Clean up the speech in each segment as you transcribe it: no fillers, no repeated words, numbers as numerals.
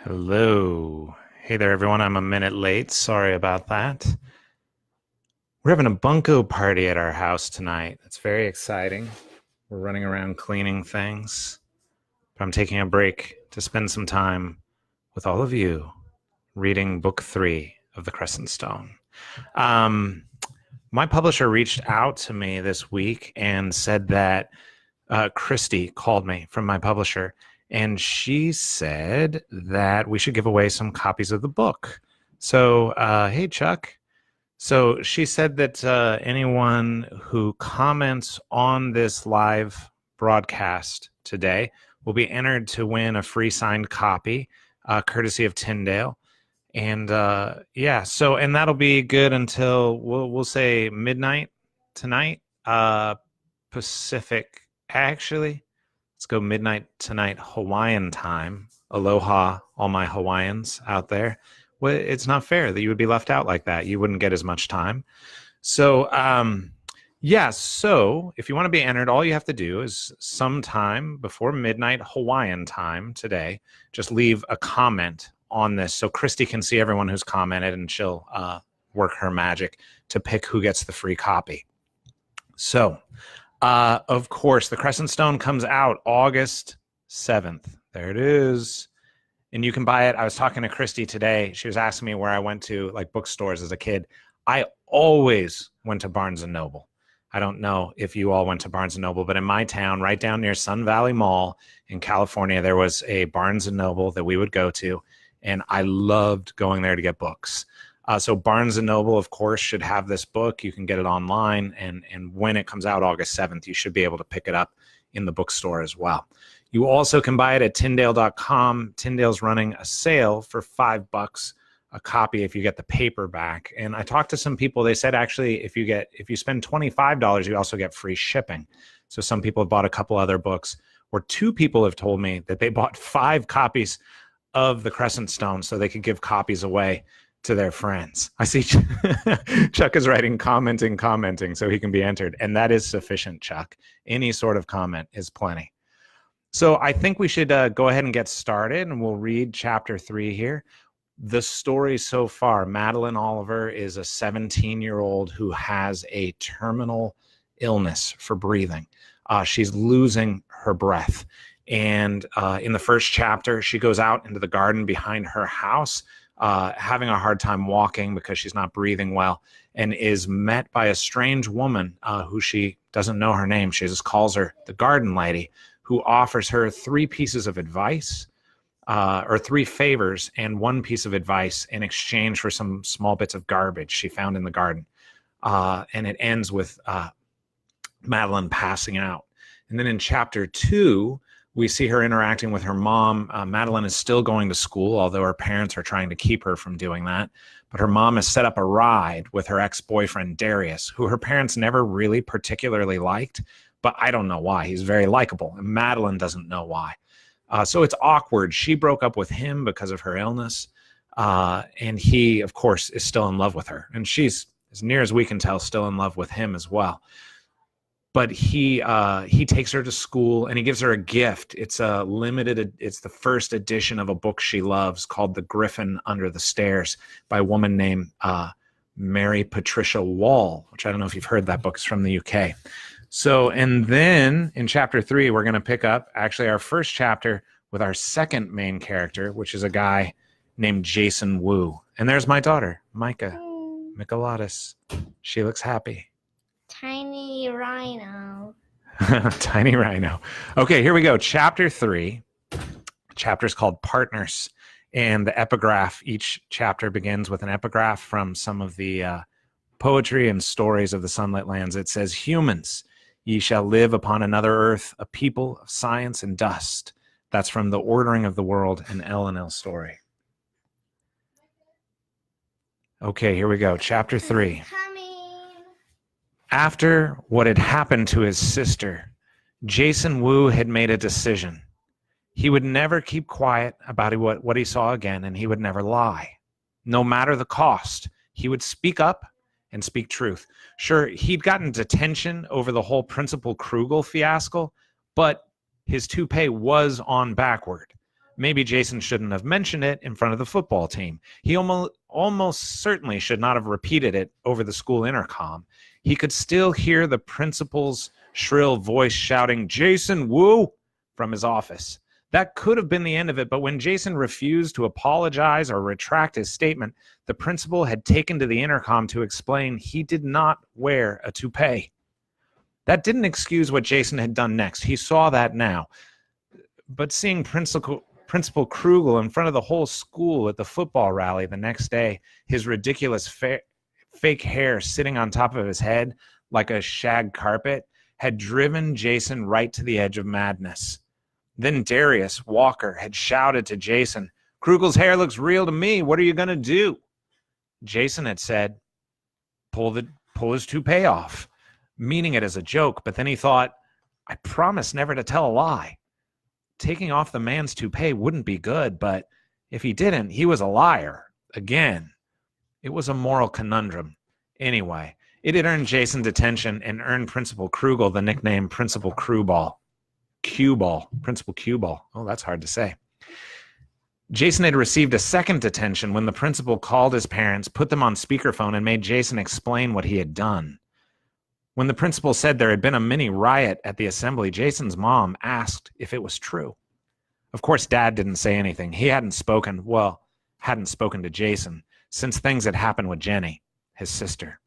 Hello. Hey there, everyone. I'm a minute late. Sorry about that. We're having a bunko party at our house tonight. It's very exciting. We're running around cleaning things, but I'm taking a break to spend some time with all of you reading book 3 of the Crescent Stone. Um, my publisher reached out to me this week and said that Christy called me from my publisher, and she said that we should give away some copies of the book. So, hey, Chuck. So she said that anyone who comments on this live broadcast today will be entered to win a free signed copy, courtesy of Tyndale. And and that'll be good until we'll say midnight tonight, Pacific. Actually, let's go midnight tonight Hawaiian time. Aloha, all my Hawaiians out there. Well, it's not fair that you would be left out like that. You wouldn't get as much time. So, so if you want to be entered, all you have to do is sometime before midnight Hawaiian time today, just leave a comment on this so Christy can see everyone who's commented, and she'll work her magic to pick who gets the free copy. So, of course, the Crescent Stone comes out August 7th. There it is. And you can buy it. I was talking to Christy today. She was asking me where I went to, like, bookstores as a kid. I always went to Barnes & Noble. I don't know if you all went to Barnes & Noble, but in my town, right down near Sun Valley Mall in California, there was a Barnes & Noble that we would go to, and I loved going there to get books. So Barnes & Noble, of course, should have this book. You can get it online, and when it comes out August 7th, you should be able to pick it up in the bookstore as well. You also can buy it at Tyndale.com. Tyndale's running a sale for $5 a copy if you get the paperback. And I talked to some people. They said actually if you spend $25, you also get free shipping. So some people have bought a couple other books, or two people have told me that they bought 5 copies of the Crescent Stone so they could give copies away to their friends. I see Chuck is writing commenting so he can be entered. And that is sufficient, Chuck. Any sort of comment is plenty. So I think we should go ahead and get started, and we'll read chapter 3 here. The story so far, Madeline Oliver is a 17-year-old who has a terminal illness for breathing. She's losing her breath. And in the first chapter, she goes out into the garden behind her house, having a hard time walking because she's not breathing well, and is met by a strange woman who she doesn't know her name. She just calls her the garden lady, who offers her 3 pieces of advice, or 3 favors and 1 piece of advice in exchange for some small bits of garbage she found in the garden. And it ends with Madeline passing out. And then in chapter 2, we see her interacting with her mom. Madeline is still going to school, although her parents are trying to keep her from doing that. But her mom has set up a ride with her ex-boyfriend, Darius, who her parents never really particularly liked, but I don't know why. He's very likable, and Madeline doesn't know why. So it's awkward. She broke up with him because of her illness, and he, of course, is still in love with her. And she's, as near as we can tell, still in love with him as well. But he takes her to school, and he gives her a gift. It's it's the first edition of a book she loves called The Griffin Under the Stairs by a woman named Mary Patricia Wall, which I don't know if you've heard that book. It's from the UK. So, and then in chapter 3, we're going to pick up actually our first chapter with our second main character, which is a guy named Jason Wu. And there's my daughter, Micah Michelatis. She looks happy. Tiny rhino. Tiny rhino. Okay, here we go. Chapter 3. Chapter is called Partners. And the epigraph, each chapter begins with an epigraph from some of the poetry and stories of the Sunlit Lands. It says, "Humans, ye shall live upon another earth, a people of science and dust." That's from The Ordering of the World, an L&L story. Okay, here we go. Chapter 3. After what had happened to his sister, Jason Wu had made a decision. He would never keep quiet about what he saw again, and he would never lie. No matter the cost, he would speak up and speak truth. Sure, he'd gotten detention over the whole Principal Krugel fiasco, but his toupee was on backward. Maybe Jason shouldn't have mentioned it in front of the football team. He almost certainly should not have repeated it over the school intercom. He could still hear the principal's shrill voice shouting, "Jason, woo!" from his office. That could have been the end of it, but when Jason refused to apologize or retract his statement, the principal had taken to the intercom to explain he did not wear a toupee. That didn't excuse what Jason had done next. He saw that now. But seeing Principal Krugel in front of the whole school at the football rally the next day, his ridiculous fake hair sitting on top of his head like a shag carpet, had driven Jason right to the edge of madness. Then Darius Walker had shouted to Jason, "Krugel's hair looks real to me. What are you going to do?" Jason had said, pull his toupee off, meaning it as a joke, but then he thought, I promise never to tell a lie. Taking off the man's toupee wouldn't be good, but if he didn't, he was a liar. Again, it was a moral conundrum. Anyway, it had earned Jason detention and earned Principal Krugel the nickname Principal Crewball. Principal Cueball. Oh, that's hard to say. Jason had received a second detention when the principal called his parents, put them on speakerphone, and made Jason explain what he had done. When the principal said there had been a mini riot at the assembly, Jason's mom asked if it was true. Of course, Dad didn't say anything. He hadn't spoken to Jason since things had happened with Jenny, his sister.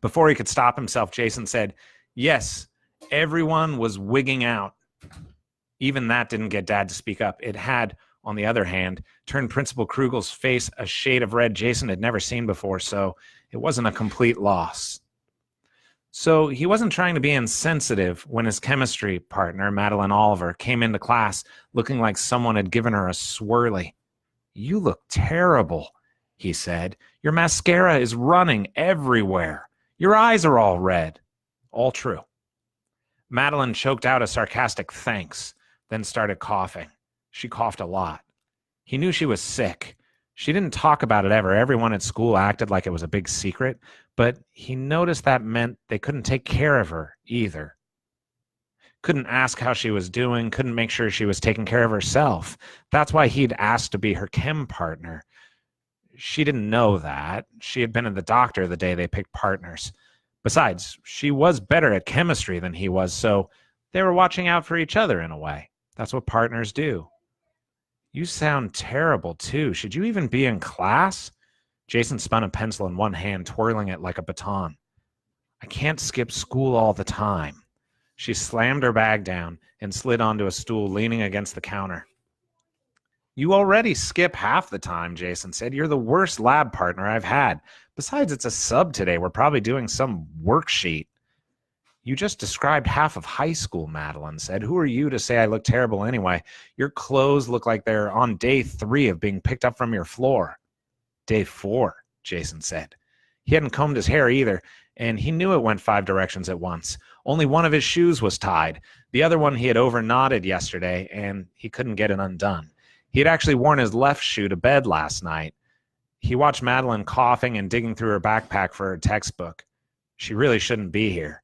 Before he could stop himself, Jason said, "Yes, everyone was wigging out." Even that didn't get Dad to speak up. It had, on the other hand, turned Principal Krugel's face a shade of red Jason had never seen before, so it wasn't a complete loss. So he wasn't trying to be insensitive when his chemistry partner, Madeline Oliver, came into class looking like someone had given her a swirly. "You look terrible," he said. "Your mascara is running everywhere. Your eyes are all red." All true. Madeline choked out a sarcastic thanks, then started coughing. She coughed a lot. He knew she was sick. She didn't talk about it ever. Everyone at school acted like it was a big secret, but he noticed that meant they couldn't take care of her either. Couldn't ask how she was doing, couldn't make sure she was taking care of herself. That's why he'd asked to be her chem partner. She didn't know that. She had been at the doctor the day they picked partners. Besides, she was better at chemistry than he was, so they were watching out for each other in a way. That's what partners do. "You sound terrible, too. Should you even be in class?" Jason spun a pencil in one hand, twirling it like a baton. "I can't skip school all the time." She slammed her bag down and slid onto a stool, leaning against the counter. "You already skip half the time," Jason said. "You're the worst lab partner I've had. Besides, it's a sub today. We're probably doing some worksheet." "You just described half of high school," Madeline said. "Who are you to say I look terrible anyway? Your clothes look like they're on day 3 of being picked up from your floor." "Day 4, Jason said. He hadn't combed his hair either, and he knew it went 5 directions at once. Only one of his shoes was tied. The other one he had over-knotted yesterday, and he couldn't get it undone. He had actually worn his left shoe to bed last night. He watched Madeline coughing and digging through her backpack for her textbook. She really shouldn't be here.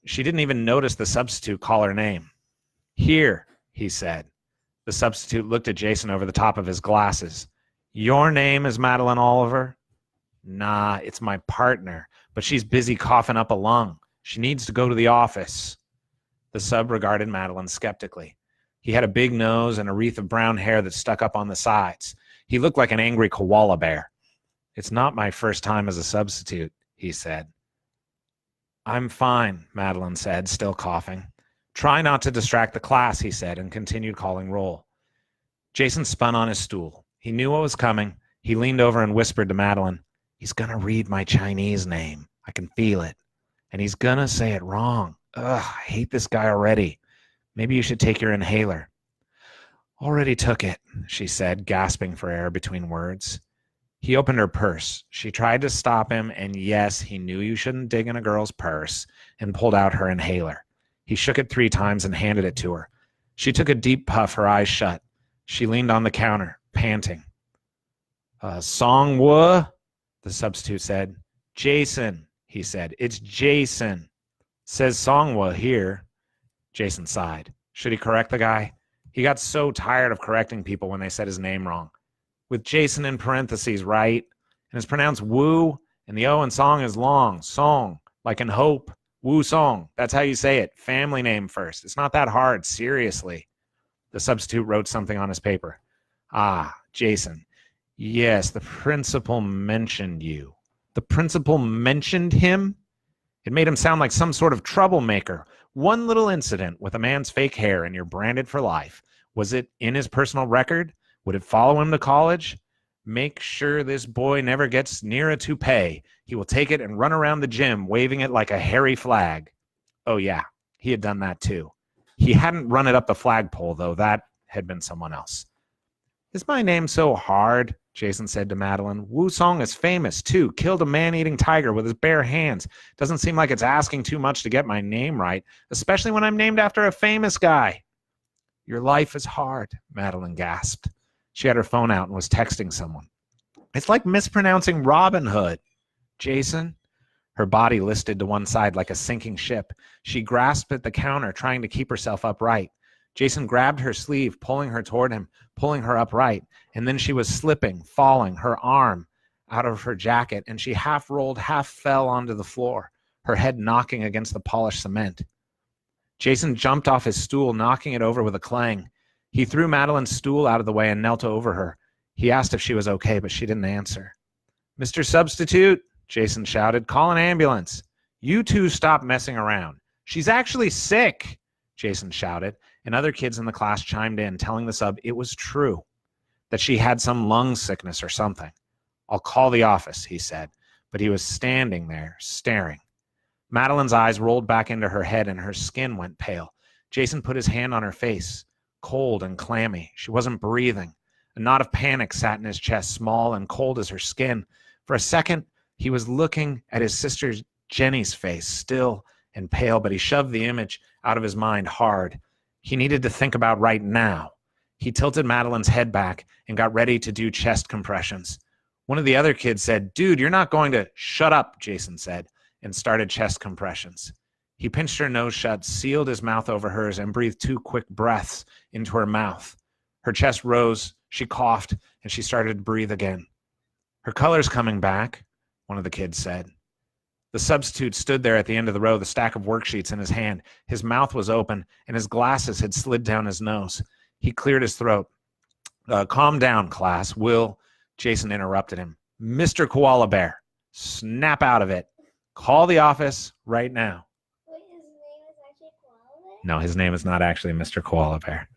She didn't even notice the substitute call her name. "Here," he said. The substitute looked at Jason over the top of his glasses. "Your name is Madeline Oliver?" "Nah, it's my partner, but she's busy coughing up a lung. She needs to go to the office." The sub regarded Madeline skeptically. He had a big nose and a wreath of brown hair that stuck up on the sides. He looked like an angry koala bear. "It's not my first time as a substitute," he said. "I'm fine," Madeline said, still coughing. "Try not to distract the class," he said, and continued calling roll. Jason spun on his stool. He knew what was coming. He leaned over and whispered to Madeline, "He's going to read my Chinese name. I can feel it. And he's going to say it wrong. Ugh, I hate this guy already. Maybe you should take your inhaler." "Already took it," she said, gasping for air between words. He opened her purse. She tried to stop him, and yes, he knew you shouldn't dig in a girl's purse, and pulled out her inhaler. He shook it 3 times and handed it to her. She took a deep puff, her eyes shut. She leaned on the counter, panting. "Songwoo," the substitute said. "Jason," he said. "It's Jason. Says Songwoo here." Jason sighed. Should he correct the guy? He got so tired of correcting people when they said his name wrong. With Jason in parentheses, right? And it's pronounced woo, and the O in song is long, song, like in hope, woo song. That's how you say it. Family name first. It's not that hard, seriously. The substitute wrote something on his paper. Ah, Jason. Yes, the principal mentioned you. The principal mentioned him? It made him sound like some sort of troublemaker. One little incident with a man's fake hair and you're branded for life. Was it in his personal record? Would it follow him to college? Make sure this boy never gets near a toupee. He will take it and run around the gym waving it like a hairy flag. Oh yeah, he had done that too. He hadn't run it up the flagpole, though. That had been someone else. Is my name so hard? Jason said to Madeline. Wu Song is famous, too. Killed a man-eating tiger with his bare hands. Doesn't seem like it's asking too much to get my name right, especially when I'm named after a famous guy. Your life is hard, Madeline gasped. She had her phone out and was texting someone. It's like mispronouncing Robin Hood. Jason? Her body listed to one side like a sinking ship. She grasped at the counter, trying to keep herself upright. Jason grabbed her sleeve, pulling her toward him, pulling her upright, and then she was slipping, falling, her arm out of her jacket, and she half rolled, half fell onto the floor, her head knocking against the polished cement. Jason jumped off his stool, knocking it over with a clang. He threw Madeline's stool out of the way and knelt over her. He asked if she was okay, but she didn't answer. Mr. Substitute, Jason shouted, call an ambulance. You two stop messing around. She's actually sick, Jason shouted, and other kids in the class chimed in, telling the sub it was true, that she had some lung sickness or something. I'll call the office, he said, but he was standing there, staring. Madeline's eyes rolled back into her head and her skin went pale. Jason put his hand on her face, cold and clammy. She wasn't breathing. A knot of panic sat in his chest, small and cold as her skin. For a second, he was looking at his sister Jenny's face, still and pale, but he shoved the image out of his mind hard. He needed to think about right now. He tilted Madeline's head back and got ready to do chest compressions. One of the other kids said, dude, you're not going to... Shut up, Jason said, and started chest compressions. He pinched her nose shut, sealed his mouth over hers, and breathed 2 quick breaths into her mouth. Her chest rose, she coughed, and she started to breathe again. Her color's coming back, one of the kids said. The substitute stood there at the end of the row, the stack of worksheets in his hand. His mouth was open, and his glasses had slid down his nose. He cleared his throat. Calm down, class. Jason interrupted him. Mr. Koala Bear, snap out of it. Call the office right now. Wait, his name is actually Koala Bear? No, his name is not actually Mr. Koala Bear.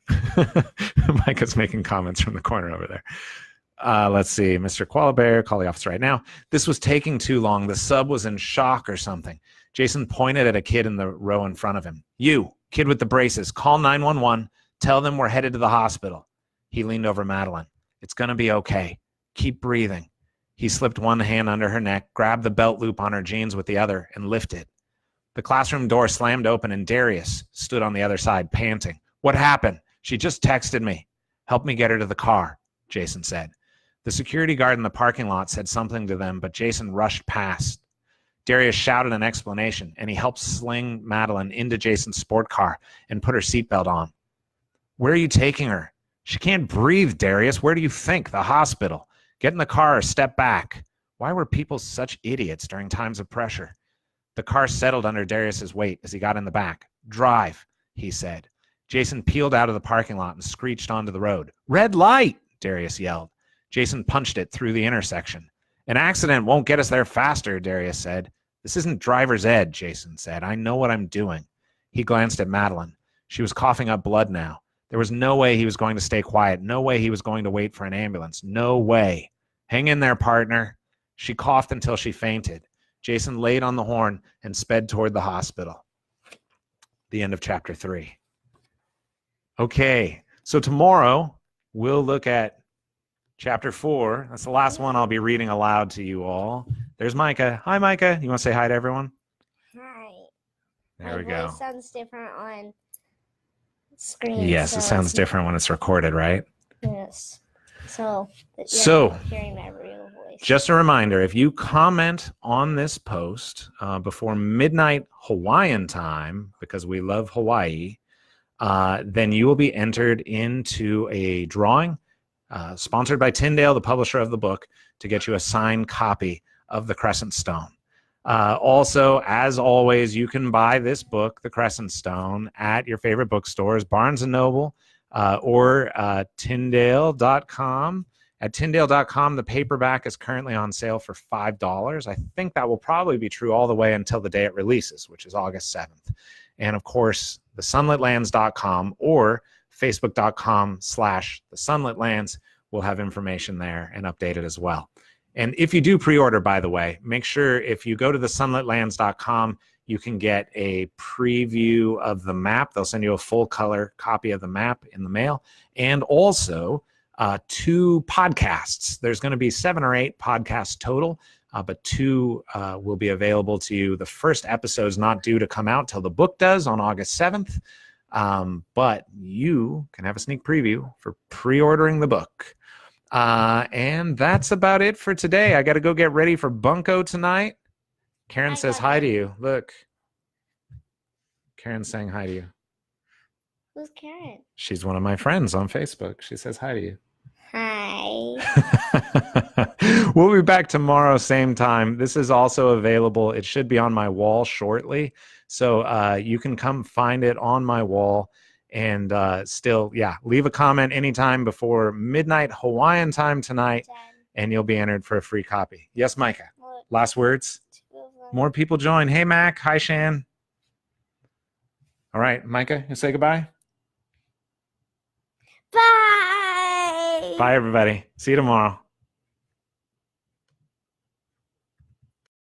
Micah's making comments from the corner over there. Let's see. Mr. Koala Bear, call the office right now. This was taking too long. The sub was in shock or something. Jason pointed at a kid in the row in front of him. You, kid with the braces, call 911. Tell them we're headed to the hospital. He leaned over Madeline. It's going to be okay. Keep breathing. He slipped one hand under her neck, grabbed the belt loop on her jeans with the other, and lifted. The classroom door slammed open, and Darius stood on the other side, panting. What happened? She just texted me. Help me get her to the car, Jason said. The security guard in the parking lot said something to them, but Jason rushed past. Darius shouted an explanation, and he helped sling Madeline into Jason's sport car and put her seatbelt on. Where are you taking her? She can't breathe, Darius. Where do you think? The hospital. Get in the car or step back. Why were people such idiots during times of pressure? The car settled under Darius's weight as he got in the back. Drive, he said. Jason peeled out of the parking lot and screeched onto the road. Red light, Darius yelled. Jason punched it through the intersection. An accident won't get us there faster, Darius said. This isn't driver's ed, Jason said. I know what I'm doing. He glanced at Madeline. She was coughing up blood now. There was no way he was going to stay quiet. No way he was going to wait for an ambulance. No way. Hang in there, partner. She coughed until she fainted. Jason laid on the horn and sped toward the hospital. The end of chapter 3. Okay, so tomorrow we'll look at chapter 4. That's the last one I'll be reading aloud to you all. There's Micah. Hi, Micah. You want to say hi to everyone? Hi. There we My go. voice sounds different on screen. Yes, it sounds different when it's recorded, right? Yes. So, So, hearing my real voice. Just a reminder, if you comment on this post before midnight Hawaiian time, because we love Hawaii, then you will be entered into a drawing sponsored by Tyndale, the publisher of the book, to get you a signed copy of the Crescent Stone. Also, as always, you can buy this book, The Crescent Stone, at your favorite bookstores, Barnes & Noble, or Tyndale.com. At Tyndale.com, the paperback is currently on sale for $5. I think that will probably be true all the way until the day it releases, which is August 7th. And of course, the sunlitlands.com or facebook.com/thesunlitlands will have information there and updated as well. And if you do pre-order, by the way, make sure if you go to the sunlitlands.com, you can get a preview of the map. They'll send you a full color copy of the map in the mail, and also 2 podcasts. There's going to be 7 or 8 podcasts total, but 2 will be available to you. The first episode's not due to come out till the book does on August 7th, but you can have a sneak preview for pre-ordering the book. And that's about it for today. I got to go get ready for Bunko tonight. Karen says hi to you. Look. Karen's saying hi to you. Who's Karen? She's one of my friends on Facebook. She says hi to you. Hi. We'll be back tomorrow, same time. This is also available. It should be on my wall shortly. So you can come find it on my wall. And still, leave a comment anytime before midnight Hawaiian time tonight, and you'll be entered for a free copy. Yes, Micah? Last words? More people join. Hey, Mac. Hi, Shan. All right, Micah, you say goodbye? Bye. Bye, everybody. See you tomorrow.